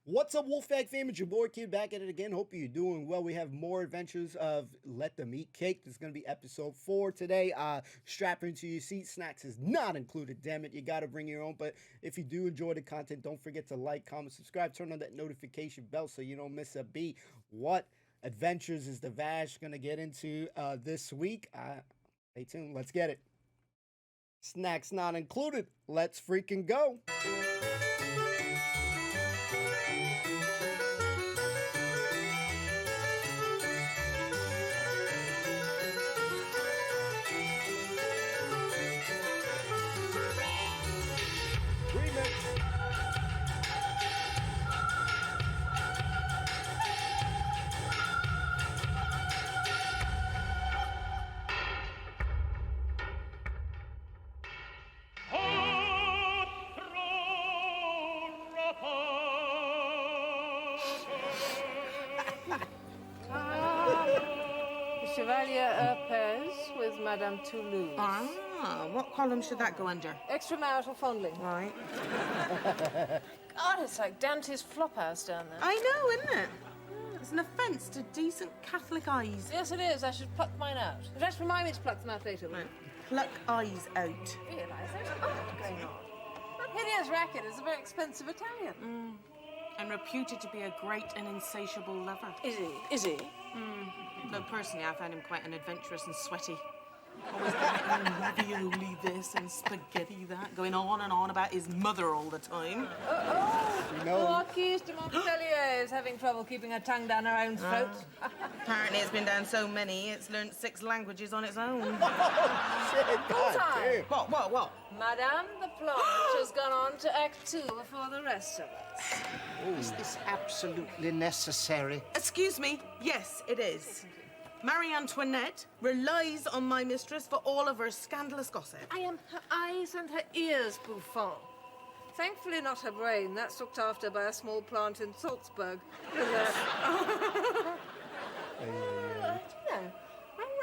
What's up, Wolfpack fam? It's your boy Kid back at it again. Hope you're doing well. We have more adventures of Let Them Eat Cake. This is going to be episode 4 today. Strap into your seat. Snacks is not included. Damn it, you got to bring your own. But if you do enjoy the content, don't forget to like, comment, subscribe, turn on that notification bell so you don't miss a beat. What adventures is the Vash going to get into this week? Stay tuned. Let's get it. Snacks not included. Let's freaking go. Chevalier Pez with Madame Toulouse. Ah, what column should that go under? Extramarital fondling. Right. God, it's like Dante's flophouse down there. I know, isn't it? It's an offence to decent Catholic eyes. Yes, it is. I should pluck mine out. In fact, remind me to pluck them out later. Right. Pluck eyes out. Realise there's art going on. That hideous racket is a very expensive Italian. And reputed to be a great and insatiable lover. Is he? Is he? Though personally, I found him quite an adventurous and sweaty. Always eating ravioli this and spaghetti that, going on and on about his mother all the time. You know, The Marquise de Montpellier is having trouble keeping her tongue down her own throat. Apparently it's been down so many, it's learnt 6 languages on its own. shit, God damn. What? Madame the Plonge has gone on to Act 2 before the rest of us. Is this absolutely necessary? Excuse me, yes, it is. Marie Antoinette relies on my mistress for all of her scandalous gossip. I am her eyes and her ears, Buffon. Thankfully not her brain. That's looked after by a small plant in Salzburg. I'm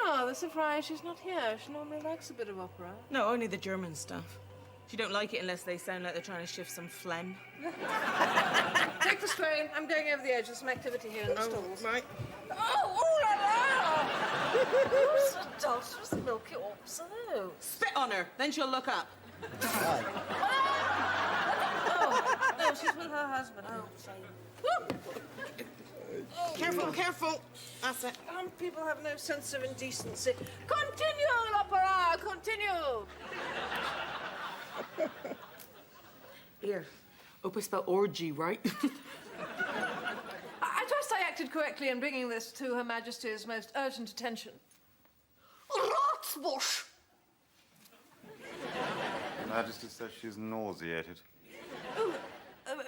rather surprised she's not here. She normally likes a bit of opera. No, only the German stuff. She don't like it unless they sound like they're trying to shift some phlegm. Take the strain. I'm going over the edge. There's some activity here in the stalls. Right. Oh, la la! Who's adulterous milky orps are those? Spit on her, then she'll look up. Oh, no, she's with her husband. Oh, shame. Careful. That's it. Some people have no sense of indecency. Continue, l'opera, continue. Here, hope I spelled orgy right. I trust I acted correctly in bringing this to Her Majesty's most urgent attention. Rotsbush! Her Majesty says she's nauseated. Oh,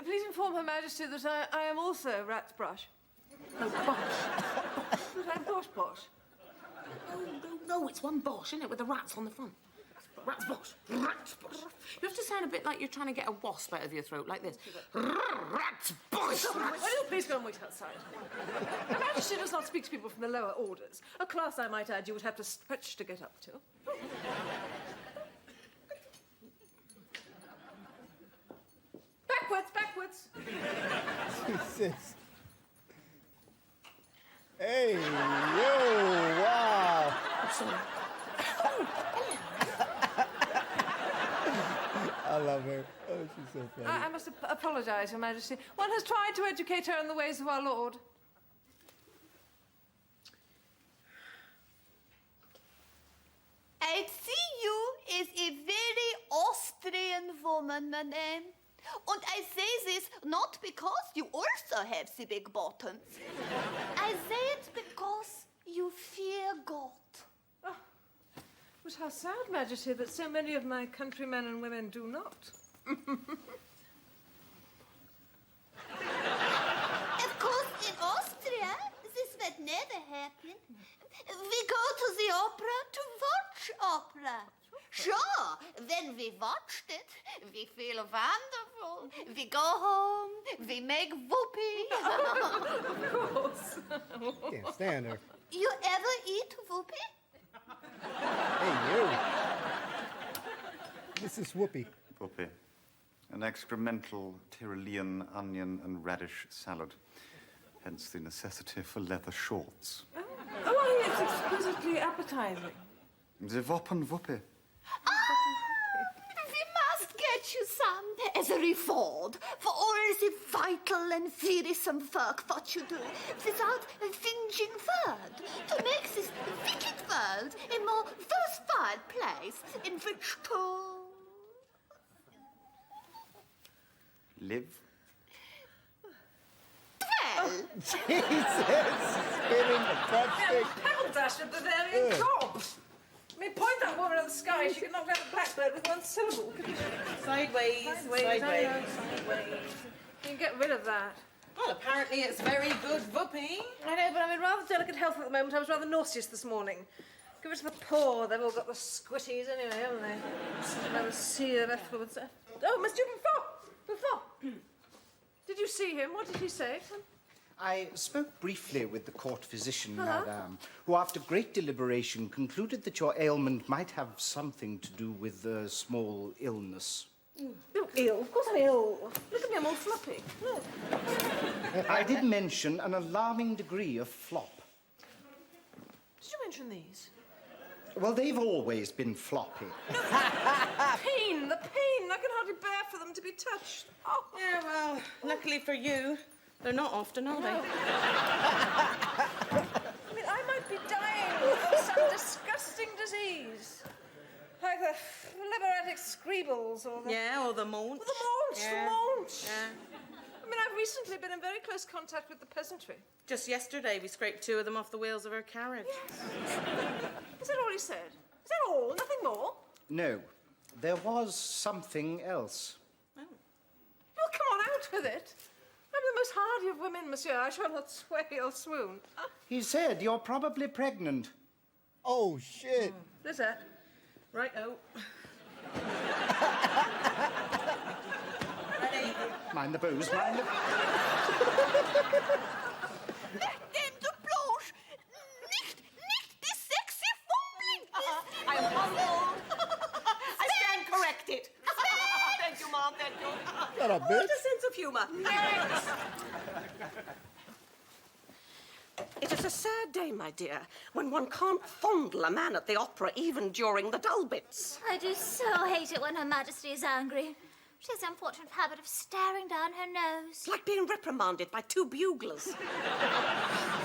please inform Her Majesty that I am also Ratsbrush. Oh, Bosh. But I'm Bosh. No, it's one Bosh, isn't it, with the rats on the front. Rats Bosh. You have to sound a bit like you're trying to get a wasp out of your throat, like this. Rats Bosh. Will you please go and wait outside? Her Majesty does not speak to people from the lower orders. A class, I might add, you would have to stretch to get up to. Backwards. Jesus. Hey, yo, wow. I love her. Oh, she's so funny. I must apologise, Your Majesty. One has tried to educate her in the ways of our Lord. I see you is a very Austrian woman, madame. And I say this not because you also have the big bottoms. I say it because you fear God. But how sad, Majesty, that so many of my countrymen and women do not. Of course, in Austria, this would never happen. We go to the opera to watch opera. Sure, when we watched it, we feel wonderful. We go home, we make Voopee. Of course. Can't stand her. You ever eat Voopee? Hey, you. This is Whoopi. Voopee. An excremental Tyrolean onion and radish salad. Hence the necessity for leather shorts. Oh, it's exquisitely appetizing. The Voppen Voopee. We must get you some as a reward for all the vital and fearsome work what you do without a finging word to make this wicked world a more worthwhile place in which to... Live. Well, Jesus! Spinning the breadstick. Dash of Bavarian cobs. I mean, point that woman in the sky. She could knock down a blackbird with one syllable, couldn't she? Sideways. Sideways. You can get rid of that. Well, apparently it's very good Voopee. I know, but I'm in rather delicate health at the moment. I was rather nauseous this morning. Give it to the poor. They've all got the squitties anyway, haven't they? Never see them afterwards. Oh, Mr. Before. Did you see him? What did he say? I spoke briefly with the court physician, madame, who after great deliberation concluded that your ailment might have something to do with a small illness. You're ill. Of course I'm ill. Look at me, I'm all floppy. Look. I did mention an alarming degree of flop. Did you mention these? Well, they've always been floppy. Pain, the pain. I can hardly bear for them to be touched. Oh. Yeah, well, luckily for you, they're not often, are they? I mean, I might be dying of some disgusting disease. Like the phlegmatic screebles or the... Yeah, or the maunch. The maunch, Yeah. the maunch. Yeah. I mean, I've recently been in very close contact with the peasantry. Just yesterday, we scraped 2 of them off the wheels of her carriage. Is that all he said? Is that all? Nothing more? No, there was something else. Well, come on, out with it. I'm the most hardy of women, monsieur. I shall not sway or swoon. He said you're probably pregnant. Oh, shit. Is that? Right, Ready? Mind the booze, mind the... Dem de Blanche, nicht die sexy fumbling. I'm humbled. I stand corrected. Thank you, Mom, thank you. Shut up, bitch. What a sense of humour. It is a sad day, my dear, when one can't fondle a man at the opera even during the dull bits. I do so hate it when Her Majesty is angry. She has the unfortunate habit of staring down her nose. It's like being reprimanded by 2 buglers.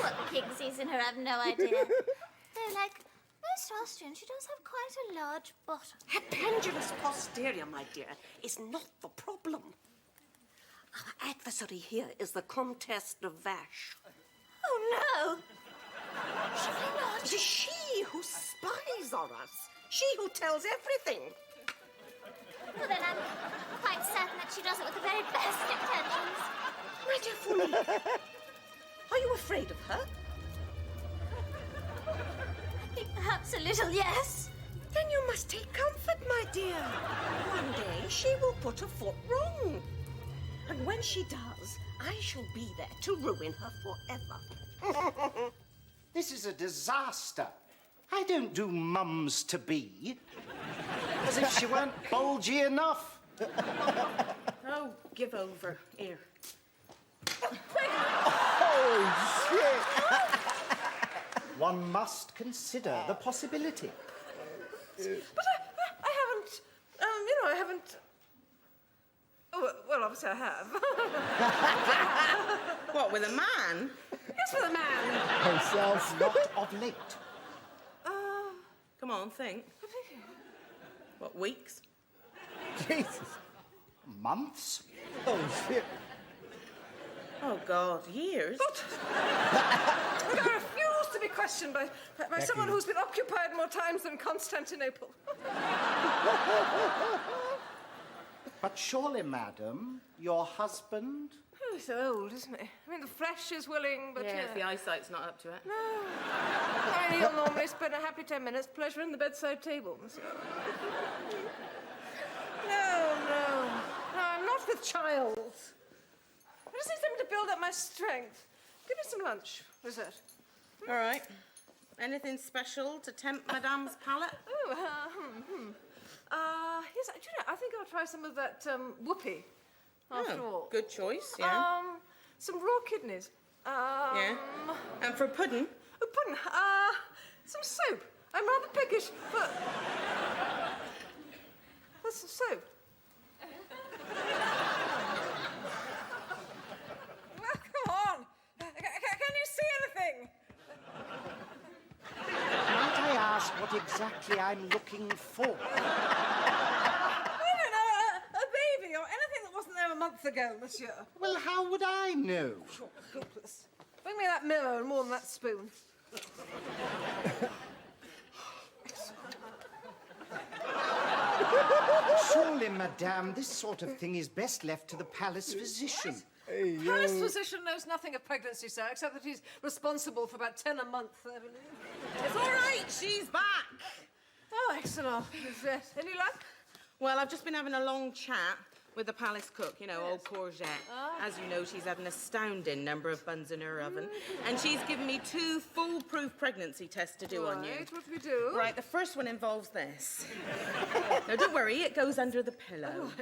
What the king sees in her, I've no idea. Though, like most Austrians, she does have quite a large bottom. Her pendulous posterior, my dear, is not the problem. Our adversary here is the Comtesse de Vache. Oh, no! Surely not. It is she who spies on us. She who tells everything. Well, then I'm quite certain that she does it with the very best intentions. My dear Fournier, are you afraid of her? I think perhaps a little, yes. Then you must take comfort, my dear. One day she will put her foot wrong. And when she does, I shall be there to ruin her forever. This is a disaster. I don't do mums-to-be. As if she weren't bulgy enough. Oh, give over. Here. Oh, shit. One must consider the possibility. But I haven't, I haven't... Oh, well, obviously I have. What, with a man? Yes, with a man. Herself. Not of late. Come on, think. What, weeks? Jesus. Months? Oh, shit. Oh, God, years? I refuse to be questioned by someone who's been occupied more times than Constantinople. But surely, madam, your husband... Oh, he's so old, isn't he? I mean, the flesh is willing, but... Yeah, if the eyesight's not up to it. And he'll normally spend a happy 10 minutes pleasure in the bedside table, monsieur. No, I'm not with child. I just need something to build up my strength. Give me some lunch, Rosette. All right. Anything special to tempt Madame's palate? Oh, Yes, do you know, I think I'll try some of that Voopee, after all. Good choice, yeah. Some raw kidneys. Yeah. And for pudding? Oh, pudding. Some soup. I'm rather peckish, but... That's some soup. Oh, come on. Can you see anything? Might I ask what exactly I'm looking for? I don't know, a baby or anything that wasn't there a month ago, monsieur. Well, how would I know? Sure, hopeless. Bring me that mirror and more than that spoon. Surely, madame, this sort of thing is best left to the palace physician. Hey, yo. Palace physician knows nothing of pregnancy, sir, except that he's responsible for about 10 a month, I believe. It's all right, she's back. Oh, excellent. Any luck? Well, I've just been having a long chat with the palace cook, you know, old Courgette. As you know, she's had an astounding number of buns in her oven. And she's given me 2 foolproof pregnancy tests to do on you. Right, what do we do? Right, the first one involves this. Now, don't worry, it goes under the pillow.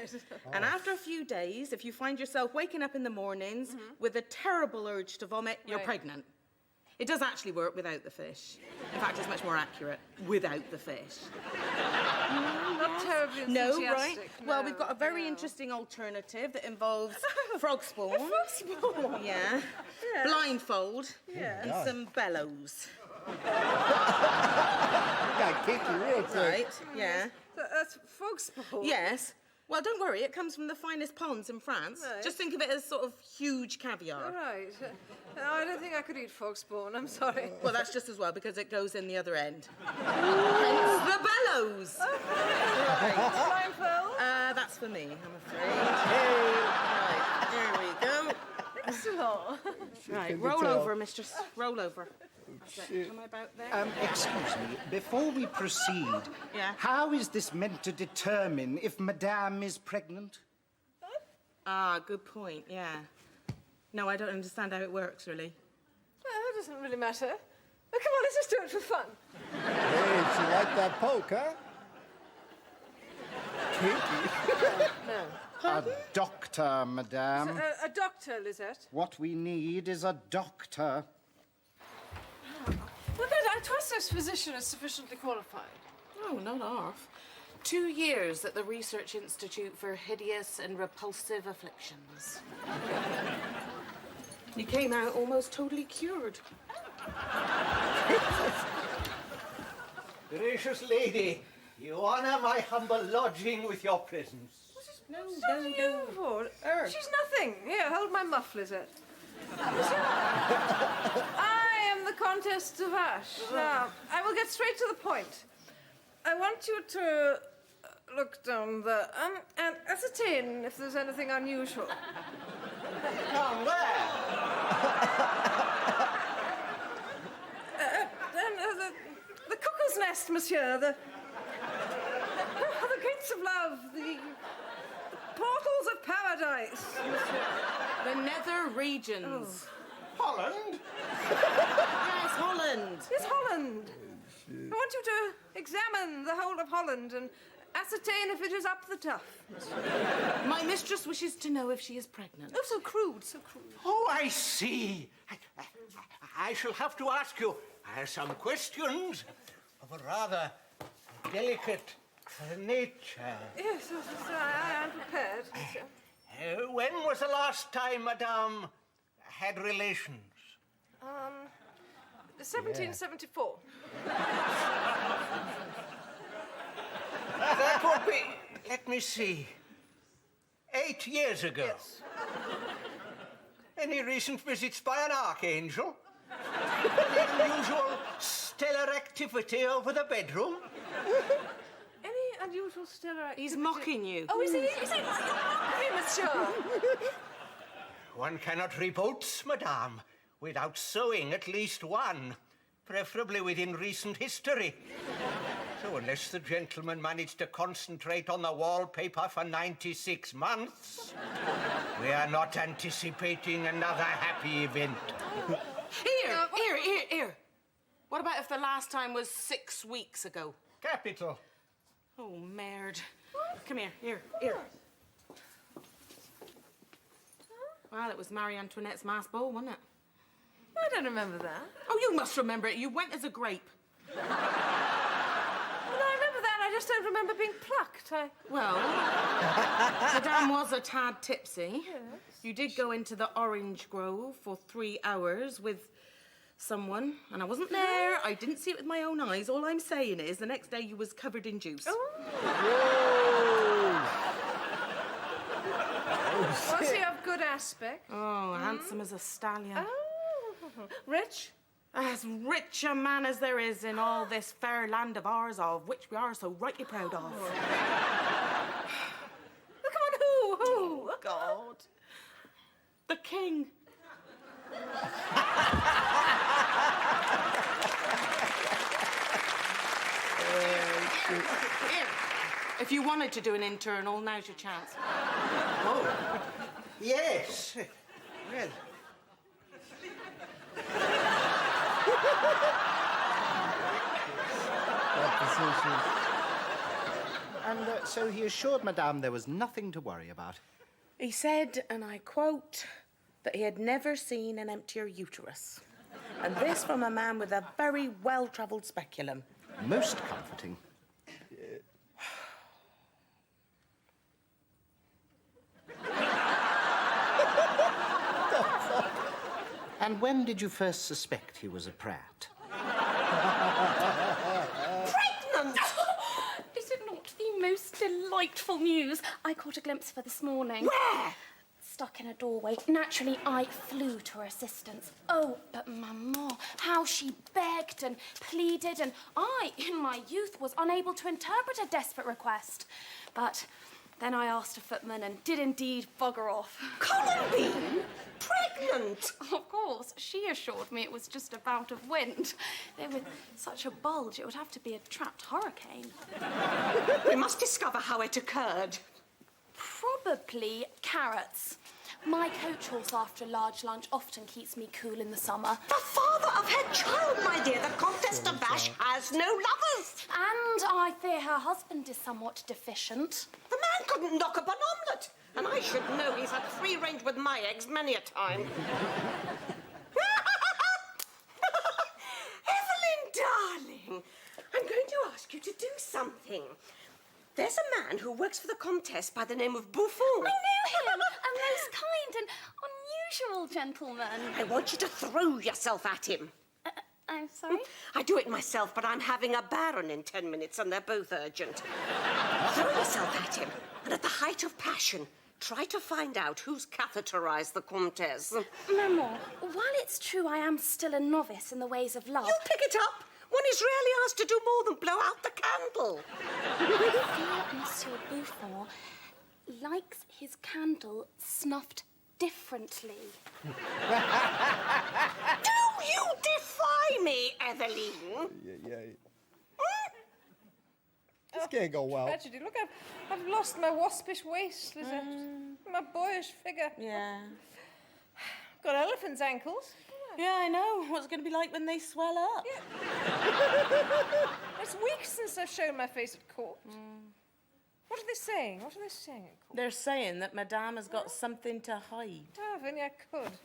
And after a few days, if you find yourself waking up in the mornings with a terrible urge to vomit, you're pregnant. It does actually work without the fish. In fact, it's much more accurate without the fish. Not terribly No, enthusiastic. right? Well, we've got a very interesting alternative that involves frog spawn. Frog spawn? Yeah. Blindfold. Yeah. And some bellows. Got kinky real quick. Right, yeah. That's frog spawn? Yes. Well, don't worry, it comes from the finest ponds in France. Right. Just think of it as sort of huge caviar. Right. No, I don't think I could eat frog spawn, I'm sorry. Well, that's just as well, because it goes in the other end. Hence the bellows. Blindfold? That's for me, I'm afraid. Hey. Right, there we go. Excellent. Right, Can roll you tell? over, mistress. Roll over. Shit. Am I about there? Excuse me, before we proceed, Yeah? how is this meant to determine if madame is pregnant? Ah, good point, yeah. No, I don't understand how it works, really. Well, it doesn't really matter. Oh, come on, let's just do it for fun. Hey, she like that poke, huh? Kinky. No. A doctor, madame. A doctor, Lizette. What we need is a doctor. Well, then, I trust this physician is sufficiently qualified. Oh, not half. 2 years at the Research Institute for Hideous and Repulsive Afflictions. He came out almost totally cured. Gracious lady, you honour my humble lodging with your presence. No, What are you for? She's nothing. Here, hold my muff, Lizette. I am the Countess of Ash. Now, I will get straight to the point. I want you to look down there and ascertain if there's anything unusual. Down there? The cuckoo's nest, monsieur. The gates of love. The portals of paradise. The nether regions. Holland? Yes, Holland. Yes, Holland. I want you to examine the whole of Holland and ascertain if it is up the tuff. My mistress wishes to know if she is pregnant. Oh, so crude, so crude. Oh, I see. I shall have to ask you some questions of a rather delicate nature. Yes, I am prepared. When was the last time Madame had relations? 1774. That would be, let me see, 8 years ago. Yes. Any recent visits by an archangel? Any unusual stellar activity over the bedroom? Any unusual stellar activity? He's mocking you. Oh, is he? Is he? You're mocking me, monsieur. One cannot reboot, madame, without sowing at least one, preferably within recent history. So unless the gentleman managed to concentrate on the wallpaper for 96 months, we are not anticipating another happy event. Here. What about if the last time was 6 weeks ago? Capital. Oh, merde. Come here. Here. Well, it was Marie Antoinette's mass ball, wasn't it? I don't remember that. Oh, you must remember it. You went as a grape. Well, I remember that. I just don't remember being plucked. Well, Madame was a tad tipsy. Yes. You did go into the orange grove for 3 hours with someone, and I wasn't there. I didn't see it with my own eyes. All I'm saying is the next day you was covered in juice. Was he of good aspect? Oh, handsome as a stallion. Oh. Rich? As rich a man as there is in all this fair land of ours, of which we are so rightly proud of. Come on, who? Oh, God. The king. Here, if you wanted to do an internal, now's your chance. Oh, yes. Well. And so he assured Madame there was nothing to worry about. He said, and I quote, that he had never seen an emptier uterus. And this from a man with a very well-travelled speculum. Most comforting. And when did you first suspect he was a prat? Pregnant! Is it not the most delightful news? I caught a glimpse of her this morning. Where? Stuck in a doorway. Naturally, I flew to her assistance. Oh, but Maman, how she begged and pleaded, and I, in my youth, was unable to interpret a desperate request. But then I asked a footman and did indeed bugger off. Columbine? Pregnant? Of course, she assured me it was just a bout of wind. Though with such a bulge, it would have to be a trapped hurricane. We must discover how it occurred. Probably carrots. My coach horse after a large lunch often keeps me cool in the summer. The father of her child, my dear. The Comtesse de Bash has no lovers. And I fear her husband is somewhat deficient. The man couldn't knock up an omelette. And I should know he's had free range with my eggs many a time. Evelyn, darling, I'm going to ask you to do something. There's a man who works for the Comtesse by the name of Buffon. I knew him, a most kind and unusual gentleman. I want you to throw yourself at him. I'm sorry? I do it myself, but I'm having a baron in 10 minutes, and they're both urgent. Throw yourself at him, and at the height of passion, try to find out who's catheterized the Comtesse. Maman, while it's true I am still a novice in the ways of love... You pick it up. One is rarely asked to do more than blow out the candle. Monsieur Buffon likes his candle snuffed differently. Do you defy me, Eveline? Yeah. This can't go well. Tragedy. Look, I've lost my waspish waist, Lizette. My boyish figure. Yeah. Got elephant's ankles. Yeah, I know. What's it going to be like when they swell up? Yeah. It's weeks since I've shown my face at court. What are they saying? What are they saying at court? They're saying that Madame has got something to hide. Oh, if only I could.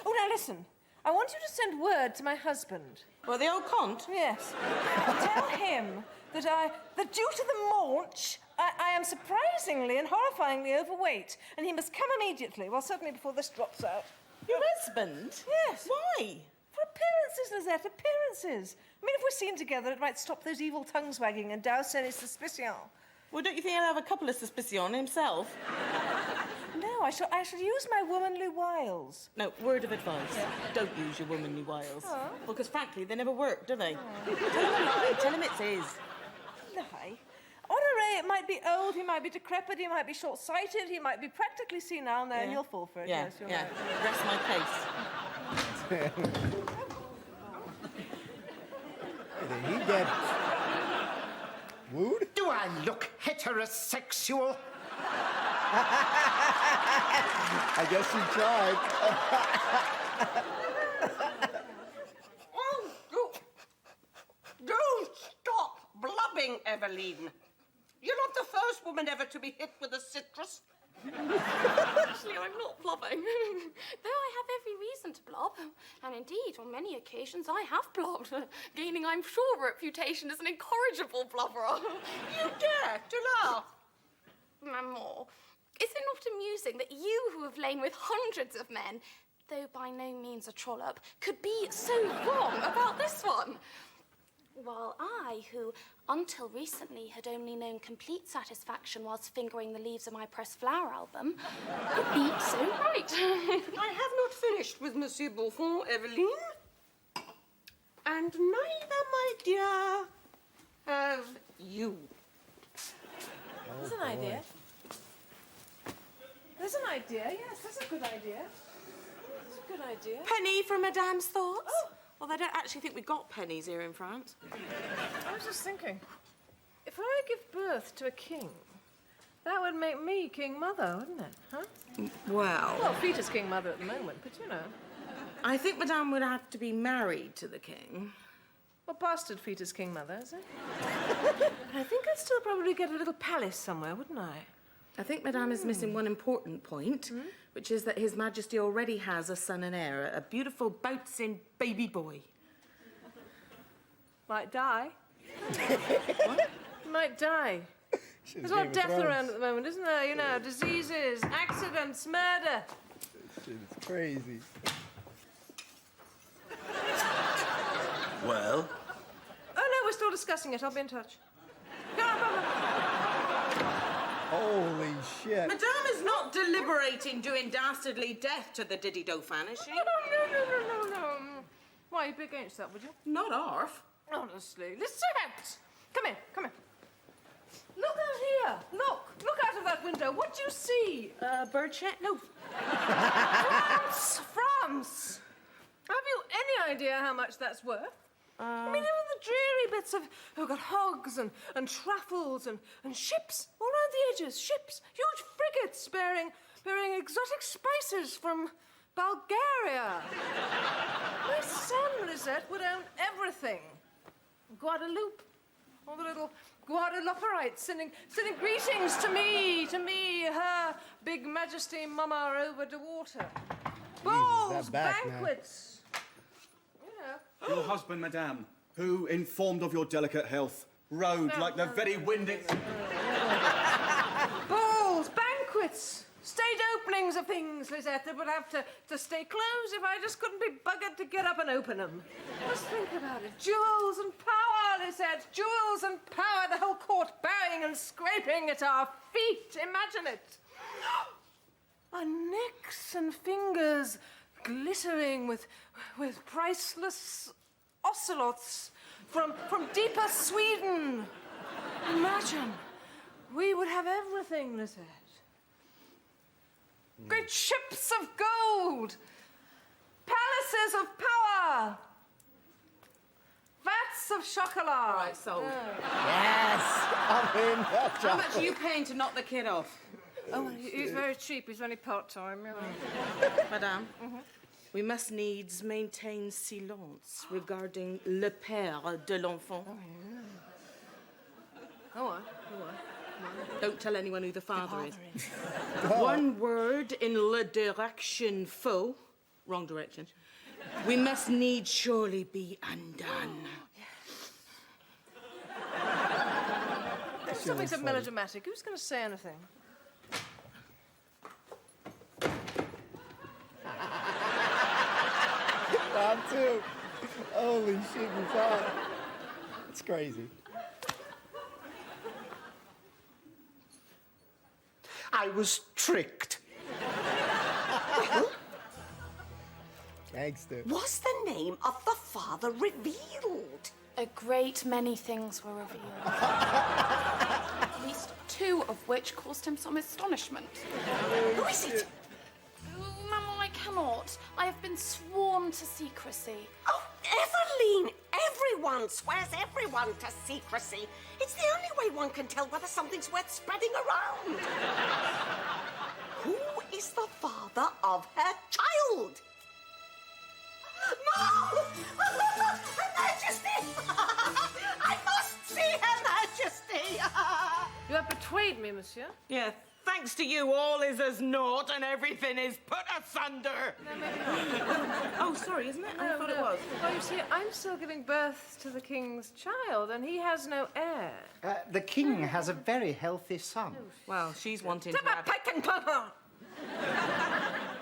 Oh, now listen. I want you to send word to my husband. Well, the old Comte? Yes. Tell him that due to the launch, I am surprisingly and horrifyingly overweight, and he must come immediately. Well, certainly before this drops out. Your husband? Yes. Why? For appearances, Lizette, appearances. I mean, if we're seen together, it might stop those evil tongues wagging and douse any suspicion. Well, don't you think he'll have a couple of suspicion himself? No, I shall use my womanly wiles. No, word of advice. Don't use your womanly wiles. Oh. Well, because frankly, they never work, do they? Tell him a lie. Tell him it's his. Lie? Honoré, it might be old, he might be decrepit, he might be short-sighted, he might be practically senile now, and you'll fall for it. Yeah, Yes, you're yeah. right. Rest my case. Did he get wooed? Do I look heterosexual? I guess he tried. Oh, don't stop blubbing, Eveline. You're not the first woman ever to be hit with a citrus. Actually, I'm not blubbing. Though I have every reason to blub. And indeed, on many occasions, I have blubbed, gaining, I'm sure, a reputation as an incorrigible blubberer. You dare to laugh? Maman, is it not amusing that you, who have lain with hundreds of men, though by no means a trollop, could be so wrong about this one? While I, who until recently had only known complete satisfaction whilst fingering the leaves of my pressed flower album, could be so right. I have not finished with Monsieur Buffon, Eveline. And neither, my dear, have you. There's an idea. There's an idea, yes, that's a good idea. That's a good idea. Penny for Madame's thoughts? Oh. Well, they don't actually think we got pennies here in France. I was just thinking, if I give birth to a king, that would make me King Mother, wouldn't it? Huh? Well, Peter's King Mother at the moment, but you know. I think Madame would have to be married to the king. Well, bastard Peter's King Mother, is it? I think I'd still probably get a little palace somewhere, wouldn't I? I think Madame is missing one important point, which is that His Majesty already has a son and heir, a beautiful bouncing baby boy. Might die. What? Might die. There's a lot of death around at the moment, isn't there? You know, diseases, accidents, murder. Shit is crazy. Well? Oh, no, we're still discussing it. I'll be in touch. Go on, Mama. Holy shit. Madame is not deliberating doing dastardly death to the Diddy Dauphin, is she? No. Why, you'd be against that, would you? Not arf. Honestly. Listen out! Come here. Look out here. Look out of that window. What do you see? Bird shit? No. France! Have you any idea how much that's worth? I mean, all the dreary bits of... We've got hogs and truffles and ships all around the edges. Ships, huge frigates bearing exotic spices from Bulgaria. My son, Lisette, would own everything. Guadeloupe. All the little Guadelouperites sending greetings to me, her big majesty mama over the water. Balls, banquets. Your husband, Madame, who, informed of your delicate health, rode like the very wind it... Balls, banquets, stage openings of things, Lisette, that would have to stay closed if I just couldn't be buggered to get up and open them. Just think about it. Jewels and power, Lisette, jewels and power, the whole court bowing and scraping at our feet. Imagine it. Our necks and fingers glittering with priceless ocelots from deeper Sweden. Imagine, we would have everything, Lisette. Great ships of gold, palaces of power, vats of chocolat. Right, sold. Yes! I'm in. How much are you paying to knock the kid off? Oh, he's very cheap. He's only part-time, you know. Madame, we must needs maintain silence regarding le père de l'enfant. Go on. Don't tell anyone who the father is. One word in le direction faux, wrong direction. We must needs surely be undone. Something so melodramatic. Who's going to say anything? Round two. Holy shit, we fought. It's crazy. I was tricked. Gangster. Was the name of the father revealed? A great many things were revealed. At least two of which caused him some astonishment. Who is it? Maman, I cannot. I have been sworn to secrecy. Oh, Eveline! Everyone swears everyone to secrecy. It's the only way one can tell whether something's worth spreading around. Who is the father of her child? No! Her Majesty! I must see Her Majesty! You have but persuade me, monsieur. Yeah, thanks to you, all is as naught and everything is put asunder. No, maybe not. Oh, sorry, isn't it? I thought it was. Well, you see, I'm still giving birth to the king's child, and he has no heir. The king has a very healthy son. Well, she's wanting To to my have... pick and papa!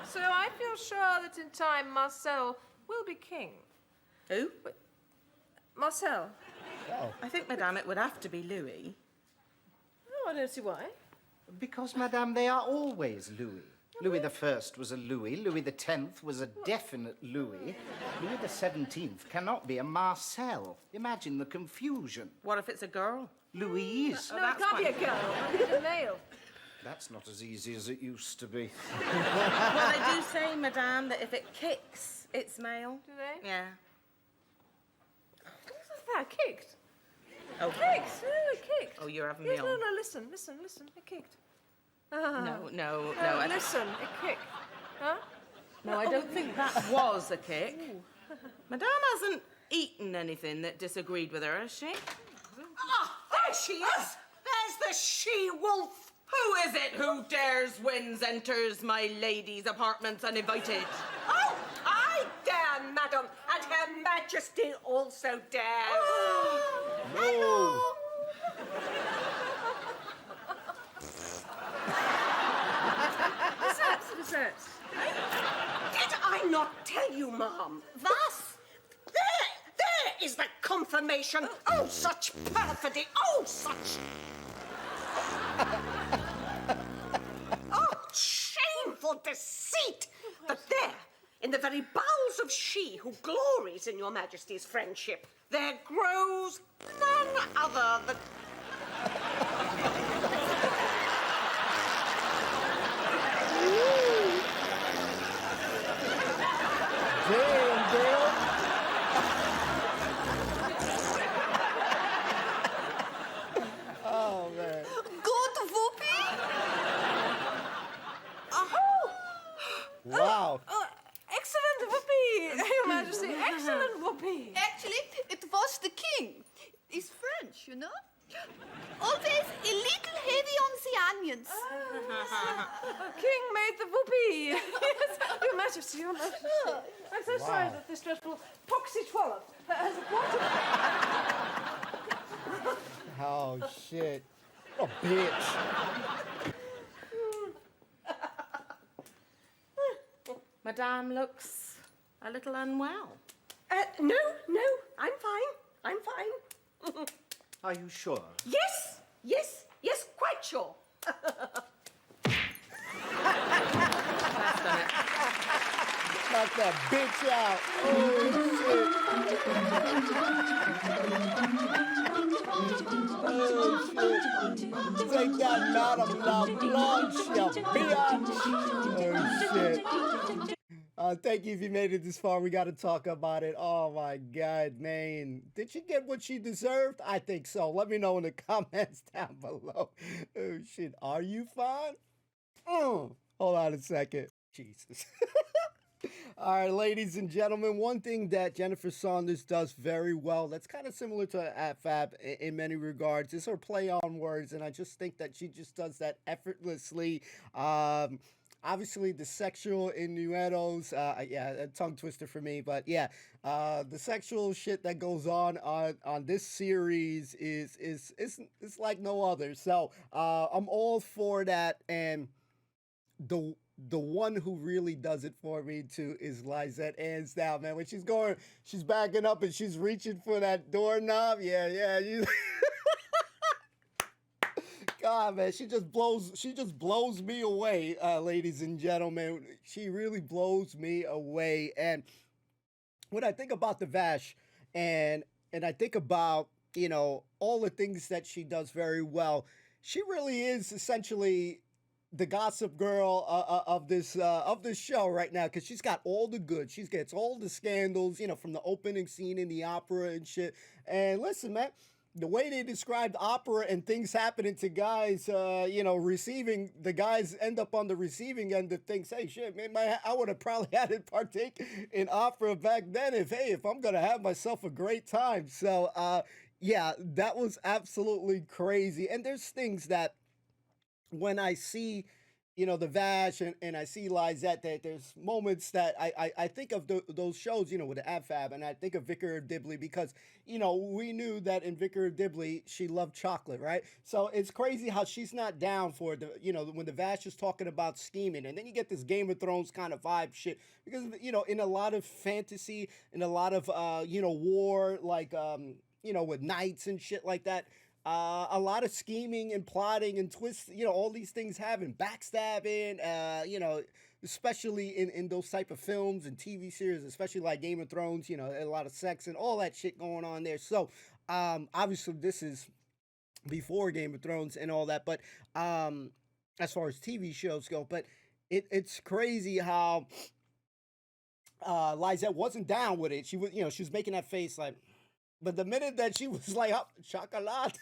So I feel sure that in time Marcel will be king. Who? Marcel. I think, Madame, it would have to be Louis. Oh, I don't see why. Because, Madame, they are always Louis. Louis I was a Louis. Louis X was a definite Louis. Louis XVII cannot be a Marcel. Imagine the confusion. What if it's a girl? Louise. No, it can't be a girl. I need a male. That's not as easy as it used to be. Well, they do say, Madame, that if it kicks, it's male. Do they? Yeah. What's that? Kicked? Oh. Kicked? No, it kicked. Oh, you're having Yes, me no, on. no, listen. It kicked. No. Listen, it kicked. Huh? No, I don't think that was a kick. Madame hasn't eaten anything that disagreed with her, has she? Ah, there she is! There's the she-wolf! Who is it who dares, wins, enters my lady's apartments uninvited? Oh, I dare, madam, and Her Majesty also dares. No. What's that? Did I not tell you, ma'am? Was? There is the confirmation. Oh, such perfidy. Oh, such... Oh, shameful deceit. But there, in the very bowels of she who glories in your Majesty's friendship, there grows none other than... Damn, girl. Oh, man. Good Voopee? Wow. Excellent whoopee, Your Majesty. Excellent whoopee. Actually, it was the king. He's French, you know? Always a little heavy on the onions. King made the whoopee. Yes, Your Majesty, Your Majesty. I'm so sorry that this dreadful poxy trollop has aborted. Oh, shit. What a bitch. Madame looks a little unwell. No, I'm fine. I'm fine. Are you sure? Yes, quite sure. Knock that bitch out. Oh, shit. Take that, Madame La Blanche, you bitch. Oh, shit. Thank you if you made it this far. We got to talk about it. Oh, my God, man. Did she get what she deserved? I think so. Let me know in the comments down below. Oh, shit. Are you fine? Hold on a second. Jesus. All right, ladies and gentlemen, one thing that Jennifer Saunders does very well, that's kind of similar to Fab in many regards, is her play on words, and I just think that she just does that effortlessly. Obviously, the sexual innuendos, yeah, a tongue twister for me, but yeah, the sexual shit that goes on this series is like no other. So I'm all for that, and the one who really does it for me too is Lizette, hands down, man. When she's backing up and she's reaching for that doorknob. Yeah. God, man, she just blows me away, ladies and gentlemen. She really blows me away. And when I think about the Vash and I think about, you know, all the things that she does very well, she really is essentially the gossip girl of this show right now, because she's got all the good. She gets all the scandals, you know, from the opening scene in the opera and shit. And listen, man, the way they described opera and things happening to guys, you know, the guys end up on the receiving end of things. Hey, shit, man, I would have probably had to partake in opera back then if I'm gonna have myself a great time. So, yeah, that was absolutely crazy. And there's things that when I see, the Vash and I see Lizette, that there's moments that I think of those shows, with the AbFab, and I think of Vicar of Dibley because, we knew that in Vicar of Dibley, she loved chocolate, right? So it's crazy how she's not down for when the Vash is talking about scheming, and then you get this Game of Thrones kind of vibe shit because, in a lot of fantasy, in a lot of, war, like, with knights and shit like that, a lot of scheming and plotting and twists, all these things happen, backstabbing, especially in those type of films and TV series, especially like Game of Thrones, a lot of sex and all that shit going on there. So, obviously this is before Game of Thrones and all that, but, as far as TV shows go, but it's crazy how, Lizette wasn't down with it. She was, she was making that face like, but the minute that she was like, oh, chocolate,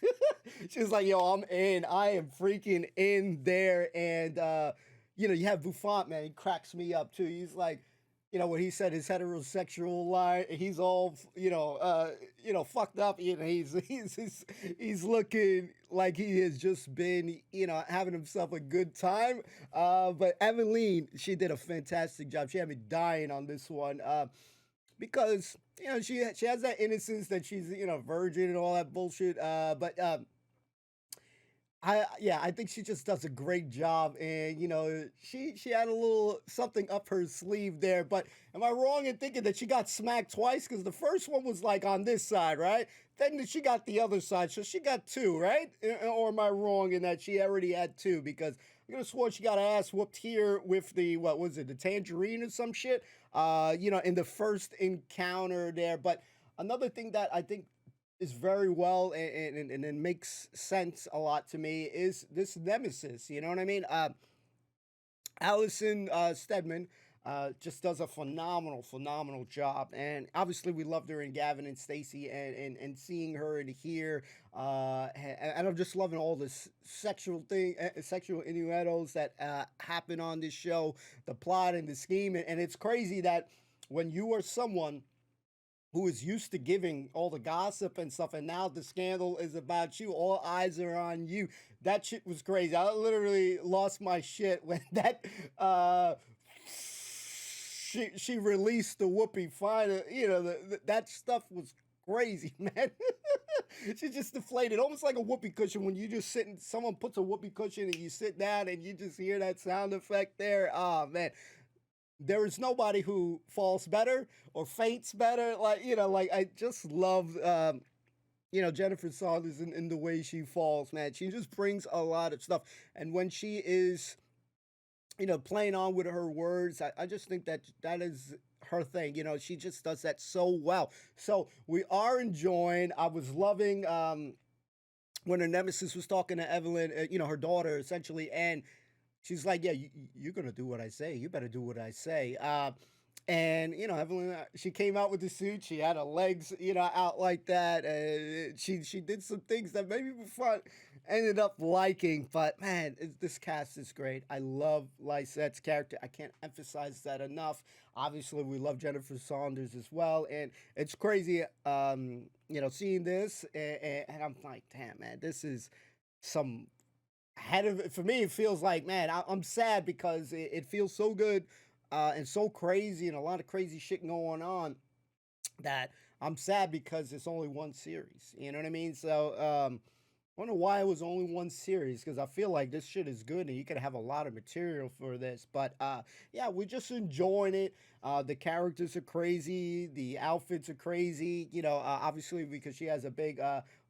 she was like, yo, I'm in. I am freaking in there. And, you have Buffon, man. He cracks me up, too. He's like, when he said his heterosexual line, he's all, fucked up. He's looking like he has just been, having himself a good time. But Eveline, she did a fantastic job. She had me dying on this one. Because she has that innocence that she's virgin and all that bullshit. But I think she just does a great job, and she had a little something up her sleeve there. But am I wrong in thinking that she got smacked twice? Because the first one was like on this side, right? Then she got the other side, so she got two, right? Or am I wrong in that she already had two? Because I could have sworn she got her ass whooped here with the the tangerine or some shit. In the first encounter there. But another thing that I think is very well and it makes sense a lot to me is this nemesis. You know what I mean? Allison Steadman just does a phenomenal job. And obviously we loved her in Gavin and Stacey and seeing her in here. And I'm just loving all this sexual innuendos that happen on this show, the plot and the scheme. And it's crazy that when you are someone who is used to giving all the gossip and stuff, and now the scandal is about you, all eyes are on you. That shit was crazy. I literally lost my shit when that she released the Voopee final. That stuff was crazy, man. She just deflated, almost like a whoopee cushion when you just sit and someone puts a whoopee cushion and you sit down and you just hear that sound effect there. Oh man. There is nobody who falls better or faints better. I just love, Jennifer Saunders in the way she falls, man. She just brings a lot of stuff. And when she is, playing on with her words, I just think that is her thing. She just does that so well. So we are enjoying. I was loving when her nemesis was talking to Evelyn, her daughter, essentially, and she's like, yeah, you're going to do what I say. You better do what I say. And, Evelyn, she came out with the suit. She had her legs, out like that. She did some things that maybe before ended up liking. But, man, this cast is great. I love Lysette's character. I can't emphasize that enough. Obviously, we love Jennifer Saunders as well. And it's crazy, seeing this. And I'm like, damn, man, this is some... for me, it feels like, man, I'm sad because it feels so good and so crazy and a lot of crazy shit going on that I'm sad because it's only one series. You know what I mean? So I wonder why it was only one series, because I feel like this shit is good and you could have a lot of material for this. But yeah, we're just enjoying it. The characters are crazy. The outfits are crazy. Obviously because she has a big...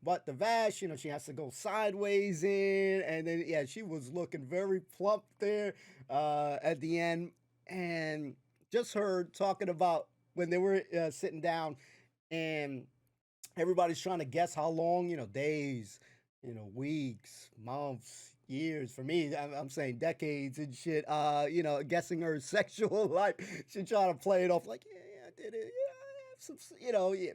But the Vash, she has to go sideways in. And then, yeah, she was looking very plump there at the end. And just her talking about when they were sitting down and everybody's trying to guess how long, days, weeks, months, years. For me, I'm saying decades and shit, guessing her sexual life. She trying to play it off like, yeah, I did it.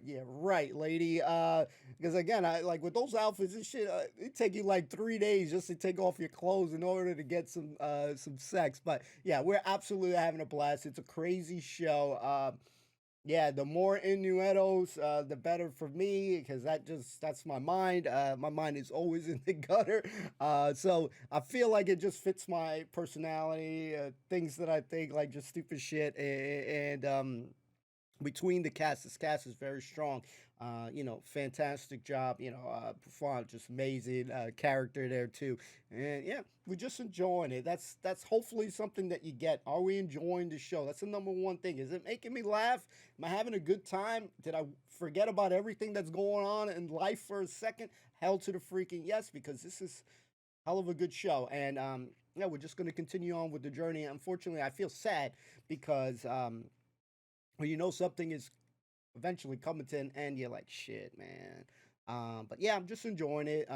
Yeah, right, lady. Because again, I like with those outfits and shit, it take you like 3 days just to take off your clothes in order to get some sex. But yeah, we're absolutely having a blast. It's a crazy show. yeah, the more innuendos, the better for me, because that's my mind. My mind is always in the gutter. So I feel like it just fits my personality, things that I think like just stupid shit, and between the cast, this cast is very strong. Fantastic job. Perform just amazing character there too, and yeah, we're just enjoying it. That's hopefully something that you get. Are we enjoying the show? That's the number one thing. Is it making me laugh? Am I having a good time? Did I forget about everything that's going on in life for a second? Hell to the freaking yes, because this is hell of a good show, and yeah, we're just gonna continue on with the journey. Unfortunately, I feel sad because when you know something is eventually coming to an end, you're like, shit, man. But yeah, I'm just enjoying it.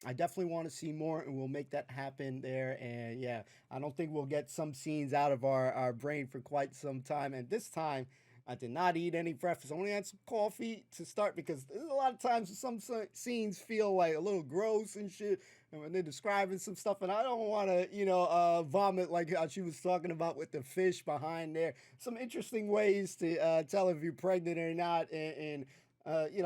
I definitely want to see more, and we'll make that happen there. And yeah, I don't think we'll get some scenes out of our brain for quite some time. And this time, I did not eat any breakfast. I only had some coffee to start because there's a lot of times some scenes feel like a little gross and shit. And when they're describing some stuff, and I don't want to, vomit like how she was talking about with the fish behind there. Some interesting ways to tell if you're pregnant or not. And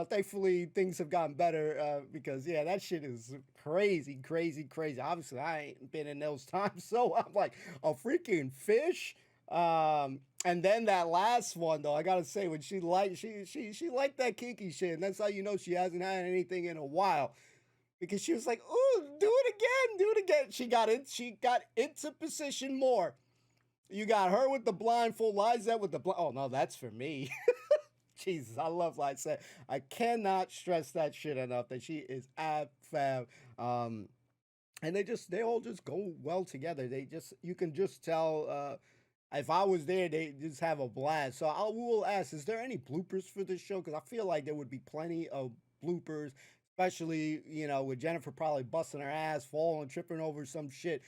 thankfully things have gotten better because, yeah, that shit is crazy, crazy, crazy. Obviously, I ain't been in those times, so I'm like, a freaking fish? And then that last one, though, I gotta say, when she liked that kinky shit, and that's how you know she hasn't had anything in a while. Because she was like, "Ooh, do it again." She got into position more. You got her with the blindfold, Lizette with the oh no, that's for me. Jesus, I love Lizette. I cannot stress that shit enough that she is ab fab. And they all just go well together. You can just tell if I was there, they just have a blast. So I will ask, is there any bloopers for this show? Because I feel like there would be plenty of bloopers, especially, with Jennifer probably busting her ass, falling, tripping over some shit.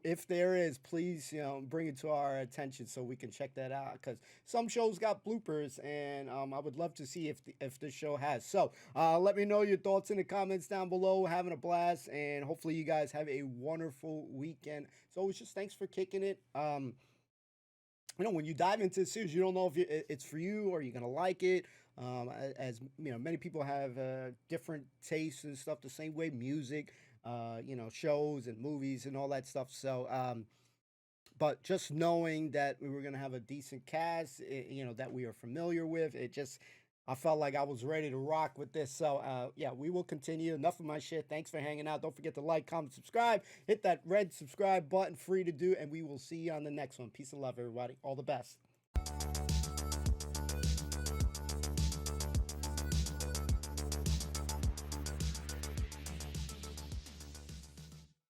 If there is, please, bring it to our attention so we can check that out. Because some shows got bloopers, and I would love to see if this show has. So let me know your thoughts in the comments down below. Having a blast, and hopefully you guys have a wonderful weekend. So it's just thanks for kicking it. When you dive into the series, you don't know if it's for you or you're gonna like it. As many people have different tastes and stuff. The same way music, shows and movies and all that stuff. So, but just knowing that we were gonna have a decent cast, that we are familiar with, I felt like I was ready to rock with this. So, yeah, we will continue. Enough of my shit. Thanks for hanging out. Don't forget to like, comment, subscribe. Hit that red subscribe button, free to do, and we will see you on the next one. Peace and love, everybody. All the best.